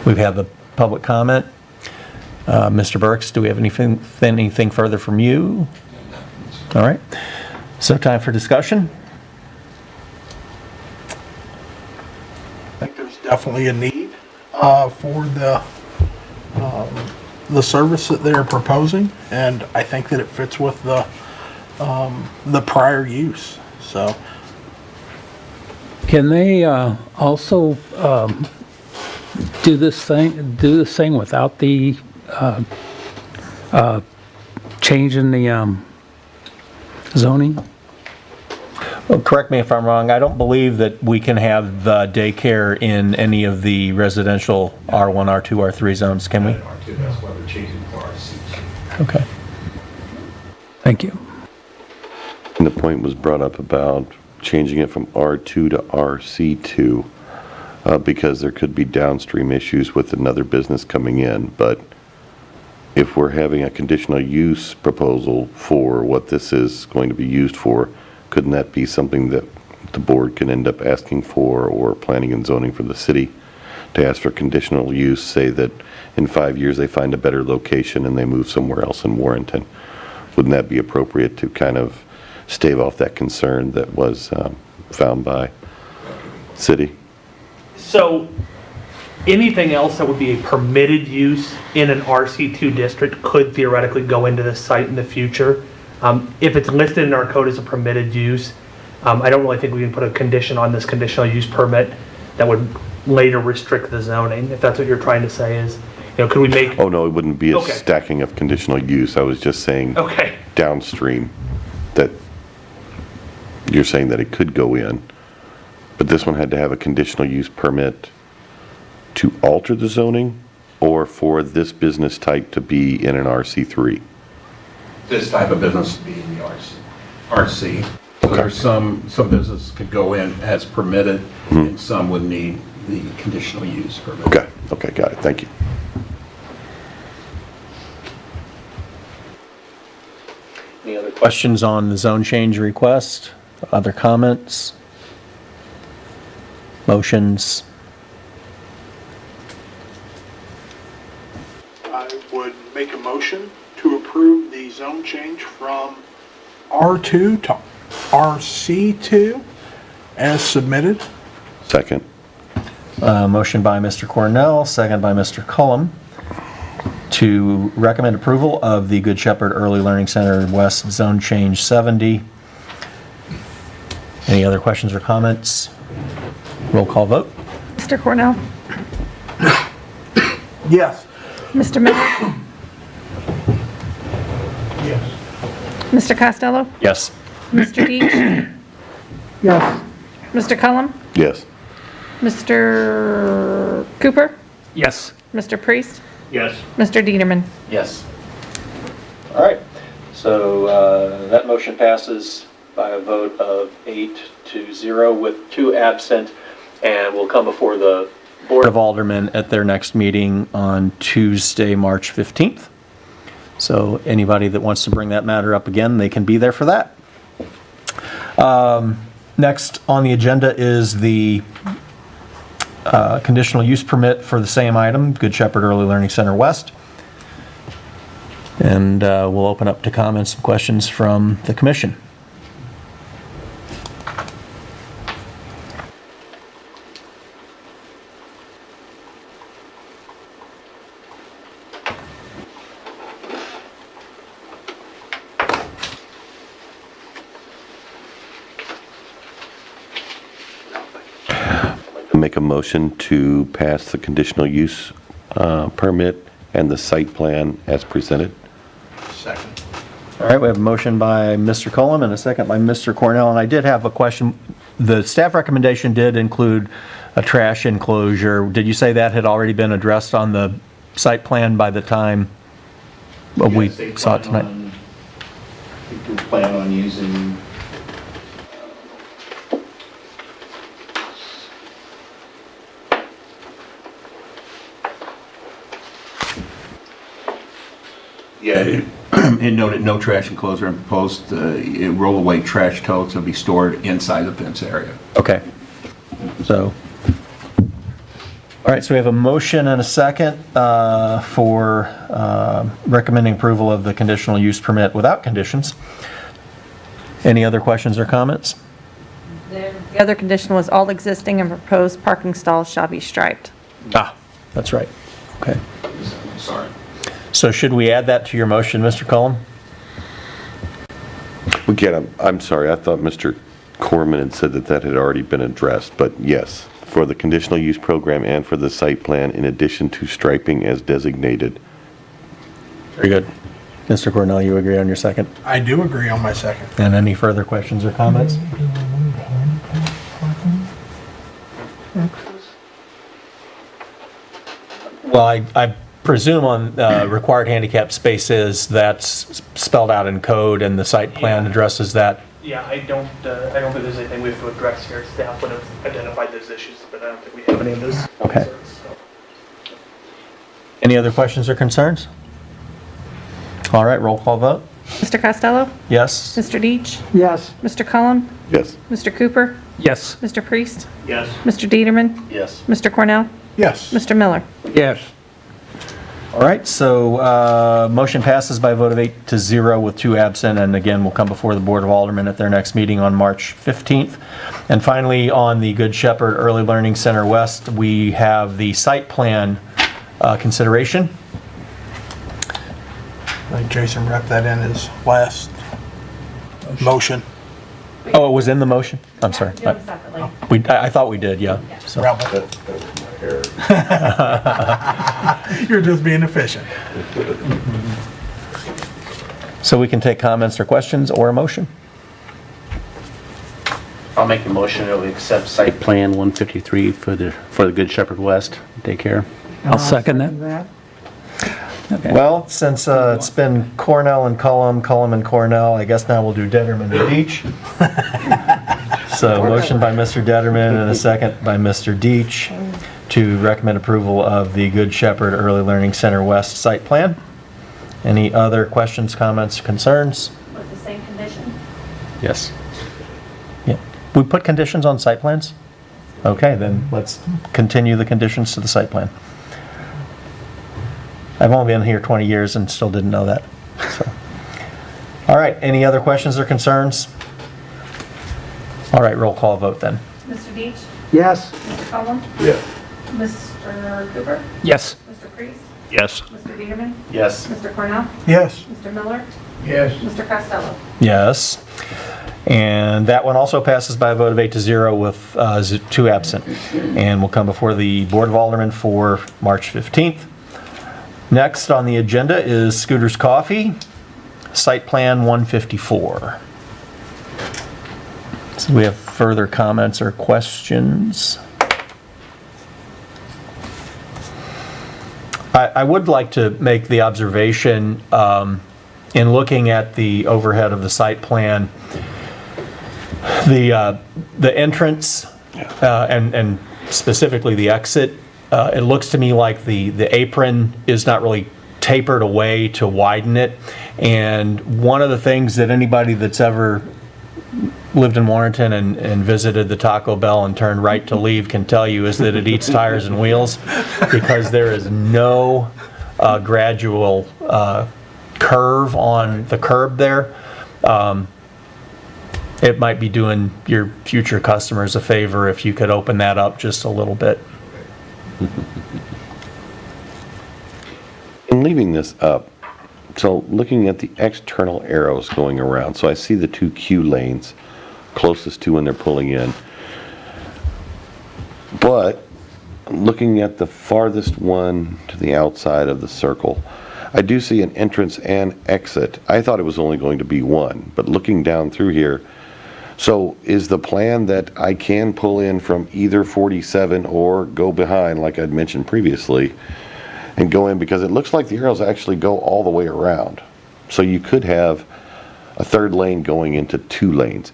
we've had the public comment. Mr. Burks, do we have anything further from you? All right. So time for discussion. I think there's definitely a need for the service that they're proposing, and I think that it fits with the prior use. So, Can they also do this thing without the change in the zoning? Well, correct me if I'm wrong. I don't believe that we can have the daycare in any of the residential R1, R2, R3 zones, can we? R2, that's why they're changing for RC. Okay. Thank you. And the point was brought up about changing it from R2 to RC2 because there could be downstream issues with another business coming in. But if we're having a conditional use proposal for what this is going to be used for, couldn't that be something that the board can end up asking for, or planning and zoning for the city to ask for conditional use, say that in 5 years they find a better location and they move somewhere else in Warrenton? Wouldn't that be appropriate to kind of stave off that concern that was found by city? So anything else that would be a permitted use in an RC2 district could theoretically go into this site in the future. If it's listed in our code as a permitted use, I don't really think we can put a condition on this conditional use permit that would later restrict the zoning, if that's what you're trying to say is, could we make... Oh, no, it wouldn't be a Okay. stacking of conditional use. I was just saying Okay. downstream that you're saying that it could go in, but this one had to have a conditional use permit to alter the zoning or for this business type to be in an RC3? This type of business would be in the RC. So there's some businesses could go in as permitted, and some would need the conditional use permit. Okay, got it, thank you. Any other questions on the zone change request? Other comments? Motions? I would make a motion to approve the zone change from R2 to RC2 as submitted. Second. Motion by Mr. Cornell, second by Mr. Cullum, to recommend approval of the Good Shepherd Early Learning Center West Zone Change 70. Any other questions or comments? Roll call vote. Mr. Cornell? Yes. Mr. Miller? Yes. Mr. Costello? Yes. Mr. Deach? Yes. Mr. Cullum? Yes. Mr. Cooper? Yes. Mr. Priest? Yes. Mr. Dieterman? Yes. All right, so that motion passes by a vote of 8-0 with 2 absent, and will come before the Board of Aldermen at their next meeting on Tuesday, March 15th. So anybody that wants to bring that matter up again, they can be there for that. Next on the agenda is the conditional use permit for the same item, Good Shepherd Early Learning Center West. And we'll open up to comments and questions from the commission. Make a motion to pass the conditional use permit and the site plan as presented. Second. All right, we have a motion by Mr. Cullum and a second by Mr. Cornell, and I did have a question. The staff recommendation did include a trash enclosure. Did you say that had already been addressed on the site plan by the time we saw it tonight? I think we plan on using it noted no trash enclosure and proposed roll-away trash totes will be stored inside the fence area. Okay. So, all right, so we have a motion and a second for recommending approval of the conditional use permit without conditions. Any other questions or comments? The other condition was all existing and proposed parking stalls shall be striped. Ah, that's right. Okay. Sorry. So should we add that to your motion, Mr. Cullum? I'm sorry, I thought Mr. Corman had said that that had already been addressed, but yes, for the conditional use program and for the site plan, in addition to striping as designated. Very good. Mr. Cornell, you agree on your second? I do agree on my second. And any further questions or comments? Well, I presume on required handicap spaces, that's spelled out in code and the site plan addresses that. Yeah, I don't think there's anything we have to address here. Staff would have identified those issues, but I don't think we have any of those Okay. concerns. So. Any other questions or concerns? All right, roll call vote. Mr. Costello? Yes? Mr. Deach? Yes. Mr. Cullum? Yes. Mr. Cooper? Yes. Mr. Priest? Yes. Mr. Dieterman? Yes. Mr. Cornell? Yes. Mr. Miller? Yes. All right, so motion passes by a vote of 8-0 with 2 absent, and again, will come before the Board of Aldermen at their next meeting on March 15th. And finally, on the Good Shepherd Early Learning Center West, we have the site plan consideration. I think Jason wrapped that in his last motion. Oh, it was in the motion? I'm sorry. I thought we did, yeah. So- You're just being efficient. So we can take comments or questions or a motion? I'll make a motion that we accept site plan 153 for the Good Shepherd West daycare. I'll second that. Okay. Well, since it's been Cornell and Cullum, Cullum and Cornell, I guess now we'll do Detterman and Deach. So motion by Mr. Detterman and a second by Mr. Deach to recommend approval of the Good Shepherd Early Learning Center West site plan. Any other questions, comments, concerns? With the same condition? Yes. Yeah. We put conditions on site plans? Okay, then let's continue the conditions to the site plan. I've only been here 20 years and still didn't know that. So. All right, any other questions or concerns? All right, roll call vote then. Mr. Deach? Yes. Mr. Cullen? Yeah. Mr. Cooper? Yes. Mr. Priest? Yes. Mr. Biederman? Yes. Mr. Cornell? Yes. Mr. Miller? Yes. Mr. Costello? Yes. And that one also passes by a vote of 8-0 with 2 absent. And will come before the Board of Aldermen for March 15th. Next on the agenda is Scooter's Coffee, Site Plan 154. So we have further comments or questions? I would like to make the observation in looking at the overhead of the site plan, the entrance and specifically the exit, it looks to me like the apron is not really tapered away to widen it. And one of the things that anybody that's ever lived in Warrenton and visited the Taco Bell and turned right to leave can tell you is that it eats tires and wheels, because there is no gradual curve on the curb there. It might be doing your future customers a favor if you could open that up just a little bit. In leaving this up, so looking at the external arrows going around, so I see the 2 Q lanes closest to when they're pulling in. But looking at the farthest one to the outside of the circle, I do see an entrance and exit. I thought it was only going to be one, but looking down through here, so is the plan that I can pull in from either 47 or go behind, like I'd mentioned previously, and go in, because it looks like the arrows actually go all the way around. So you could have a 3rd lane going into 2 lanes.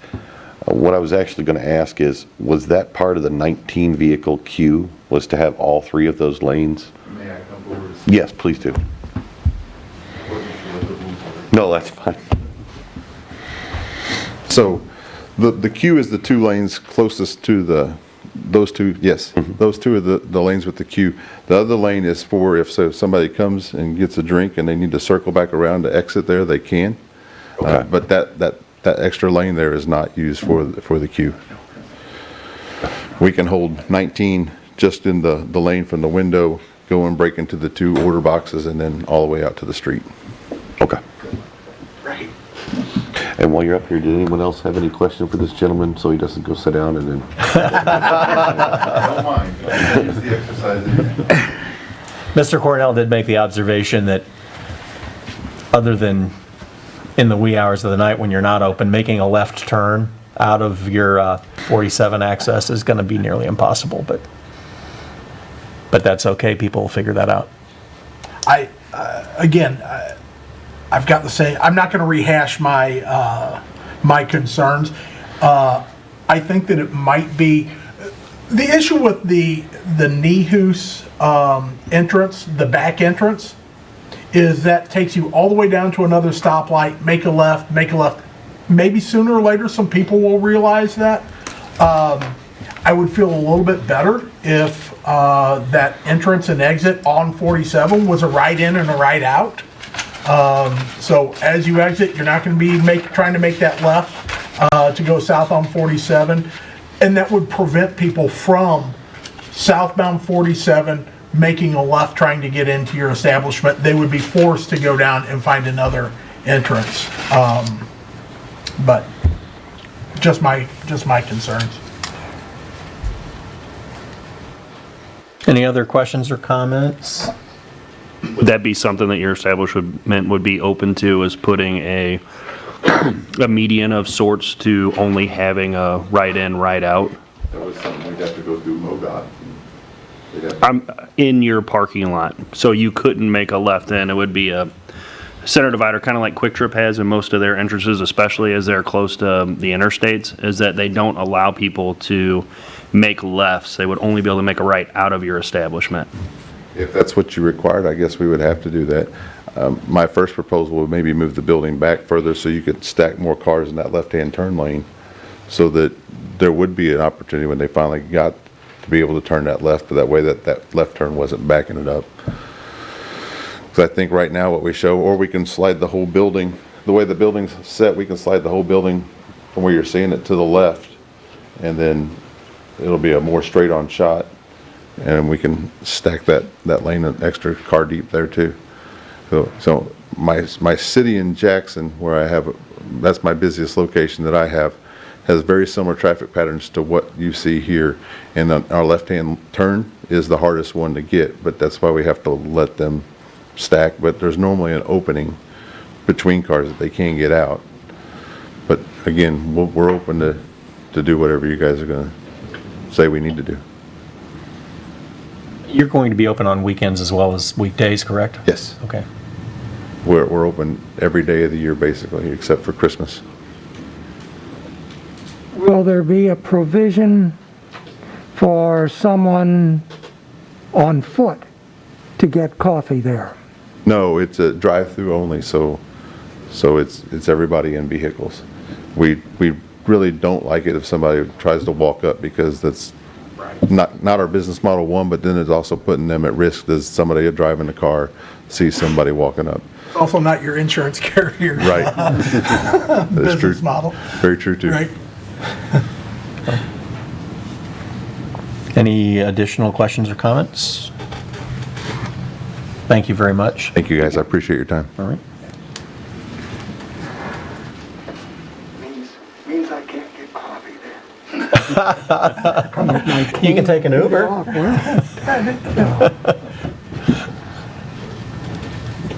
What I was actually going to ask is, was that part of the 19 vehicle queue, was to have all 3 of those lanes? May I come over? Yes, please do. No, that's fine. So the queue is the 2 lanes closest to those 2, yes. Those 2 are the lanes with the queue. The other lane is for if somebody comes and gets a drink and they need to circle back around to exit there, they can. Okay. But that extra lane there is not used for the queue. We can hold 19 just in the lane from the window, go and break into the 2 order boxes, and then all the way out to the street. Okay. And while you're up here, did anyone else have any question for this gentleman so he doesn't go sit down and then? Don't mind. It's the exercise. Mr. Cornell did make the observation that other than in the wee hours of the night when you're not open, making a left turn out of your 47 access is going to be nearly impossible, but that's okay. People will figure that out. I've got the same, I'm not going to rehash my, my concerns. I think that it might be, the issue with the Nehus entrance, the back entrance, is that takes you all the way down to another stoplight, make a left. Maybe sooner or later some people will realize that. I would feel a little bit better if that entrance and exit on 47 was a right in and a right out. So as you exit, you're not going to be trying to make that left to go south on 47, and that would prevent people from southbound 47 making a left trying to get into your establishment. They would be forced to go down and find another entrance. But just my concerns. Any other questions or comments? Would that be something that your establishment would be open to, is putting a median of sorts to only having a right in, right out? That was something we'd have to go through MoDOT. I'm in your parking lot, so you couldn't make a left in. It would be a center divider, kind of like Quick Trip has in most of their entrances, especially as they're close to the interstates, is that they don't allow people to make lefts. They would only be able to make a right out of your establishment. If that's what you required, I guess we would have to do that. My first proposal would maybe move the building back further so you could stack more cars in that left-hand turn lane so that there would be an opportunity when they finally got to be able to turn that left, but that way that left turn wasn't backing it up. Because I think right now what we show, or we can slide the whole building, the way the building's set, we can slide the whole building from where you're seeing it to the left, and then it'll be a more straight-on shot, and we can stack that lane an extra car deep there too. So my city in Jackson, where I have, that's my busiest location that I have, has very similar traffic patterns to what you see here. And our left-hand turn is the hardest one to get, but that's why we have to let them stack. But there's normally an opening between cars that they can get out. But again, we're open to do whatever you guys are going to say we need to do. You're going to be open on weekends as well as weekdays, correct? Yes. Okay. We're open every day of the year basically, except for Christmas. Will there be a provision for someone on foot to get coffee there? No, it's a drive-through only, so it's everybody in vehicles. We really don't like it if somebody tries to walk up, because that's not our business model, one, but then it's also putting them at risk. Does somebody driving the car see somebody walking up? Also not your insurance carrier. Right. That's Business true. model. Very true too. Right. Any additional questions or comments? Thank you very much. Thank you guys, I appreciate your time. All right. Means I can't get coffee there. You can take an Uber.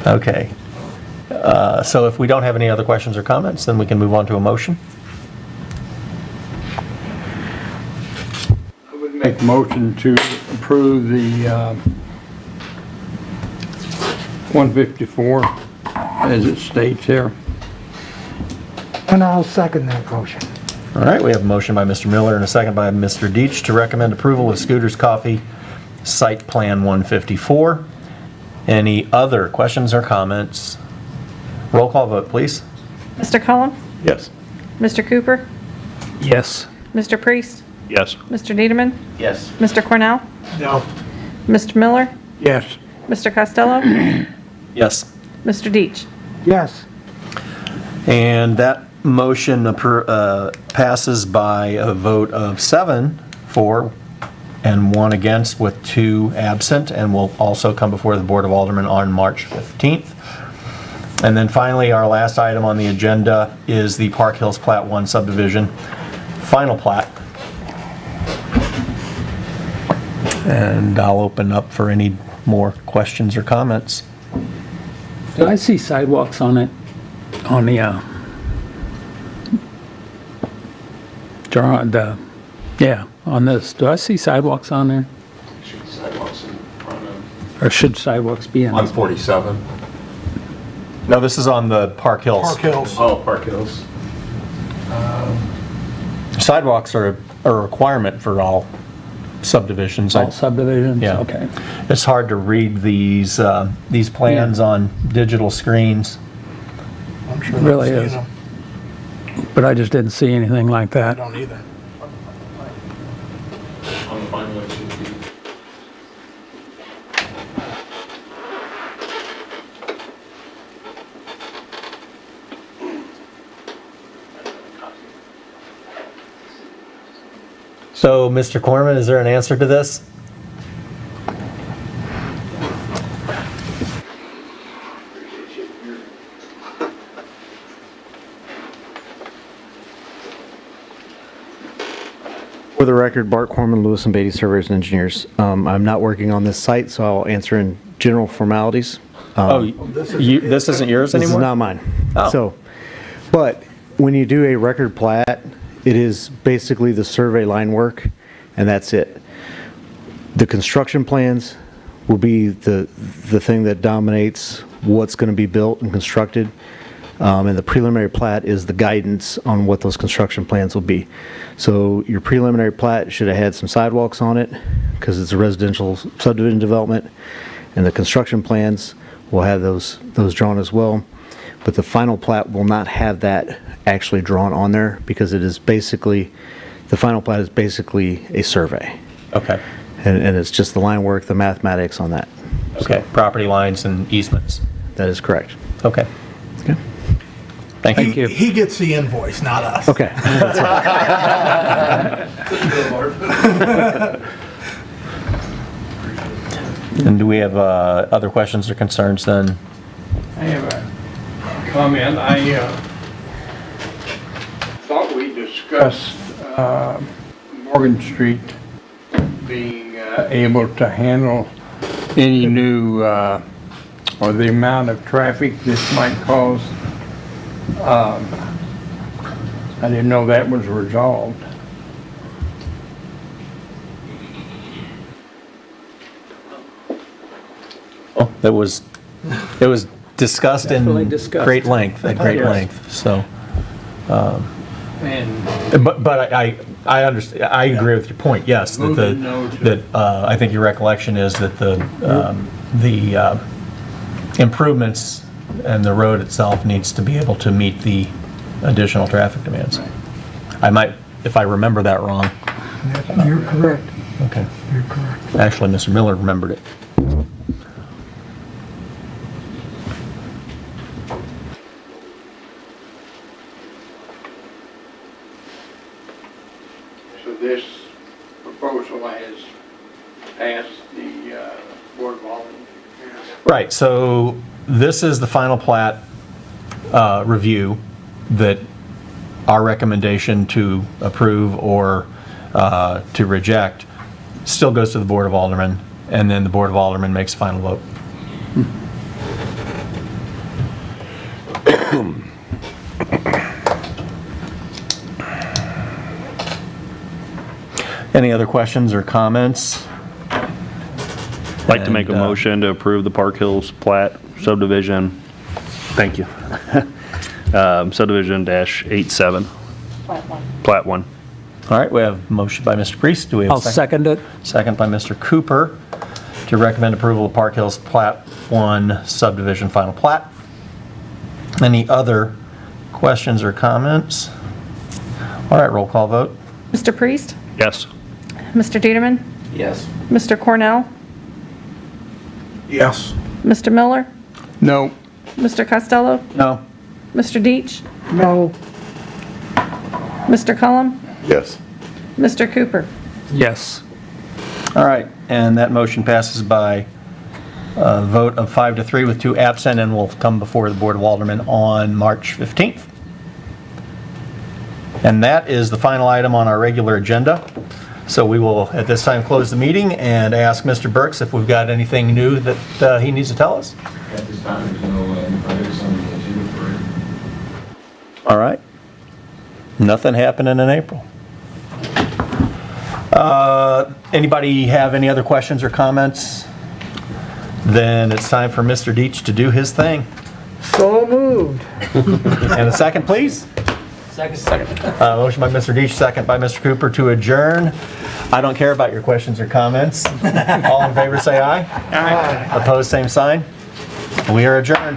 Okay. So if we don't have any other questions or comments, then we can move on to a motion. I would make a motion to approve the 154 as it states here. And I'll second that motion. All right, we have a motion by Mr. Miller and a second by Mr. Deitch to recommend approval of Scooter's Coffee Site Plan 154. Any other questions or comments? Roll call vote, please. Mr. Cullum? Yes. Mr. Cooper? Yes. Mr. Priest? Yes. Mr. Dieterman? Yes. Mr. Cornell? No. Mr. Miller? Yes. Mr. Costello? Yes. Mr. Deitch? Yes. And that motion passes by a vote of 7 for and 1 against, with 2 absent, and will also come before the Board of Aldermen on March 15th. And then finally, our last item on the agenda is the Park Hills Plat 1 subdivision, final plat. And I'll open up for any more questions or comments. Do I see sidewalks on it? On the, yeah, on this. Do I see sidewalks on there? Sidewalks in front of. Or should sidewalks be in? 147. No, this is on the Park Hills. Park Hills. Oh, Park Hills. Sidewalks are a requirement for all subdivisions. All subdivisions? Yeah. Okay. It's hard to read these plans on digital screens. I'm sure It really they've is. seen them. But I just didn't see anything like I that. don't either. On the final it should be. So, Mr. Corman, is there an answer to this? For the record, Bart Corman, Lewis and Beatty Surveyors and Engineers. I'm not working on this site, so I'll answer in general formalities. This isn't yours This is anymore? not mine. Oh. So, but when you do a record plat, it is basically the survey line work, and that's it. The construction plans will be the thing that dominates what's going to be built and constructed. And the preliminary plat is the guidance on what those construction plans will be. So your preliminary plat should have had some sidewalks on it because it's a residential subdivision development. And the construction plans will have those drawn as well. But the final plat will not have that actually drawn on there because it is basically, the final plat is basically a survey. Okay. And it's just the line work, the mathematics on that. Okay, property lines and easements. That is correct. Okay. Okay. Thank you. He gets the invoice, not us. Okay. And do we have other questions or concerns then? I have a comment. I thought we discussed Morgan Street being able to handle any new, or the amount of traffic this might cause. I didn't know that was resolved. Oh, it was discussed Definitely in discussed. great length, at great Yes. length, so. And But I understand, I agree with your point, yes, that Moving note. I think your recollection is that the improvements and the road itself needs to be able to meet the additional traffic demands. I might, if I remember that wrong. You're correct. Okay. You're correct. Actually, Mr. Miller remembered it. so this proposal has passed the Board of Alderman. Right, so this is the final plat review that our recommendation to approve or to reject still goes to the Board of Aldermen, and then the Board of Aldermen makes a final vote. Any other questions or comments? Like to make a And, motion to approve the Park Hills plat subdivision. Thank you. Subdivision -87. Plat 1. All right, we have a motion by Mr. Priest. Do we have a I'll second it. Second by Mr. Cooper to recommend approval of Park Hills Plat 1 subdivision final plat. Any other questions or comments? All right, roll call vote. Mr. Priest? Yes. Mr. Dieterman? Yes. Mr. Cornell? Yes. Mr. Miller? No. Mr. Costello? No. Mr. Deitch? No, Mr. Cullum? Yes. Mr. Cooper? Yes. All right, and that motion passes by a vote of 5-3 with 2 absent and will come before the Board of Aldermen on March 15th. And that is the final item on our regular agenda. So we will, at this time, close the meeting and ask Mr. Burks if we've got anything new that he needs to tell us. At this time, there's no projects on the agenda for it. All right. Nothing happening in April. Anybody have any other questions or comments? Then it's time for Mr. Deitch to do his thing. so moved. And a second, please. Second. Motion by Mr. Deitch, second by Mr. Cooper to adjourn. I don't care about your questions or comments. All in favor, say aye. Aye. Opposed, same sign. We are adjourned.